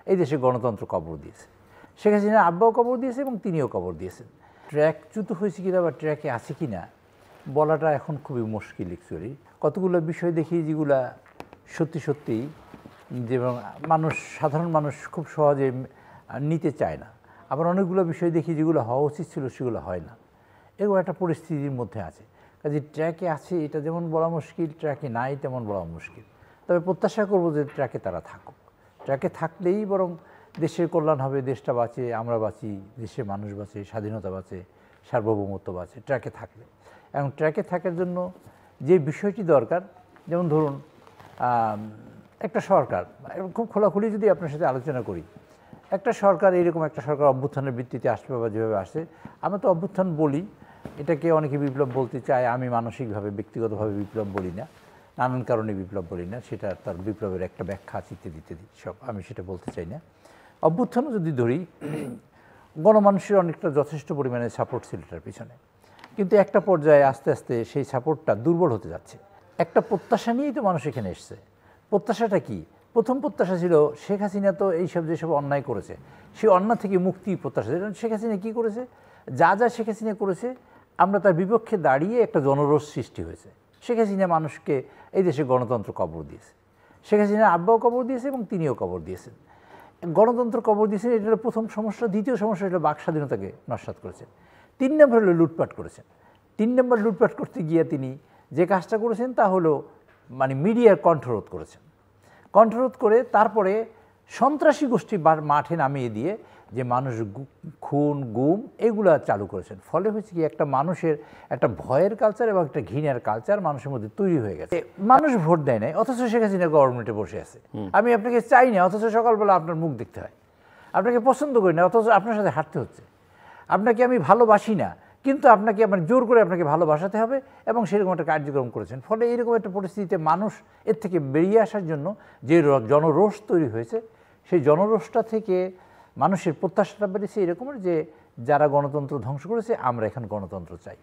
এই দেশে গণতন্ত্র কবর দিয়েছে। শেখ হাসিনার আব্বাও কবর দিয়েছে এবং তিনিও কবর দিয়েছেন। ট্র্যাকচ্যুত হয়েছে কিনা বা ট্র্যাকে আছে কিনা বলাটা এখন খুবই মুশকিল। অ্যাকচুয়ালি কতগুলো বিষয় দেখি যেগুলা সত্যি সত্যিই যেমন সাধারণ মানুষ খুব সহজে নিতে চায় না, আবার অনেকগুলো বিষয় দেখি যেগুলো হওয়া উচিত ছিল সেগুলো হয় না। এরকম একটা পরিস্থিতির মধ্যে আছে। কাজে ট্র্যাকে আছে এটা যেমন বলা মুশকিল, ট্র্যাকে নাই তেমন বলা মুশকিল। তবে প্রত্যাশা করব যে ট্র্যাকে তারা থাকুক। ট্র্যাকে থাকলেই বরং দেশের কল্যাণ হবে, দেশটা বাঁচে, আমরা বাঁচি, দেশের মানুষ বাঁচে, স্বাধীনতা বাঁচে, সার্বভৌমত্ব বাঁচে ট্র্যাকে থাকলে। এবং ট্র্যাকে থাকার জন্য যে বিষয়টি দরকার, যেমন ধরুন একটা সরকার, খুব খোলাখুলি যদি আপনার সাথে আলোচনা করি, একটা সরকার এরকম একটা সরকার অভ্যুত্থানের ভিত্তিতে আসবে বা যেভাবে আসে, আমরা তো অভ্যুত্থান বলি, এটাকে অনেকে বিপ্লব বলতে চায়। আমি মানসিকভাবে ব্যক্তিগতভাবে বিপ্লব বলি না, নানান কারণে বিপ্লব বলি না, সেটা তার বিপ্লবের একটা ব্যাখ্যা আছে ইত্যাদি ইত্যাদি সব, আমি সেটা বলতে চাই না। অভ্যুত্থানও যদি ধরি, গণমানুষের অনেকটা যথেষ্ট পরিমাণে সাপোর্ট ছিল এটার পিছনে, কিন্তু একটা পর্যায়ে আস্তে আস্তে সেই সাপোর্টটা দুর্বল হতে যাচ্ছে। একটা প্রত্যাশা নিয়েই তো মানুষ এখানে এসছে। প্রত্যাশাটা কি? প্রথম প্রত্যাশা ছিল শেখ হাসিনা তো এইসব যেসব অন্যায় করেছে সেই অন্যায় থেকে মুক্তি প্রত্যাশা। শেখ হাসিনা কী করেছে? যা যা শেখ হাসিনা করেছে আমরা তার বিপক্ষে দাঁড়িয়ে একটা জনরোষ সৃষ্টি হয়েছে। শেখ হাসিনা মানুষকে এই দেশে গণতন্ত্র কবর দিয়েছে। শেখ হাসিনার আব্বাও কবর দিয়েছে এবং তিনিও কবর দিয়েছেন। গণতন্ত্র কবর দিয়েছেন, এটা হলো প্রথম সমস্যা। দ্বিতীয় সমস্যা হলো বাক স্বাধীনতাকে নস্যাৎ করেছেন। 3 নম্বর হলো লুটপাট করেছেন। 3 নম্বর লুটপাট করতে গিয়ে তিনি যে কাজটা করেছেন তা হলো মিডিয়ার কণ্ঠরোধ করেছেন। কণ্ঠরোধ করে তারপরে সন্ত্রাসী গোষ্ঠী মাঠে নামিয়ে দিয়ে যে মানুষ খুন গুম এগুলা চালু করেছেন। ফলে হয়েছে কি, একটা মানুষের একটা ভয়ের কালচার এবং একটা ঘৃণার কালচার মানুষের মধ্যে তৈরি হয়ে গেছে। মানুষ ভোট দেয় নাই, অথচ শেখ হাসিনা গভর্নমেন্টে বসে আছে। আমি আপনাকে চাই না, অথচ সকালবেলা আপনার মুখ দেখতে হয়। আপনাকে পছন্দ করি না, অথচ আপনার সাথে হাঁটতে হচ্ছে। আপনাকে আমি ভালোবাসি না, কিন্তু আপনাকে জোর করে আপনাকে ভালোবাসাতে হবে, এবং সেরকম একটা কার্যক্রম করেছেন। ফলে এরকম একটা পরিস্থিতিতে মানুষ এর থেকে বেরিয়ে আসার জন্য যে জনরোষ তৈরি হয়েছে, সেই জনরোষটা থেকে মানুষের প্রত্যাশাটা বেড়েছে এরকমের যে যারা গণতন্ত্র ধ্বংস করেছে আমরা এখন গণতন্ত্র চাই।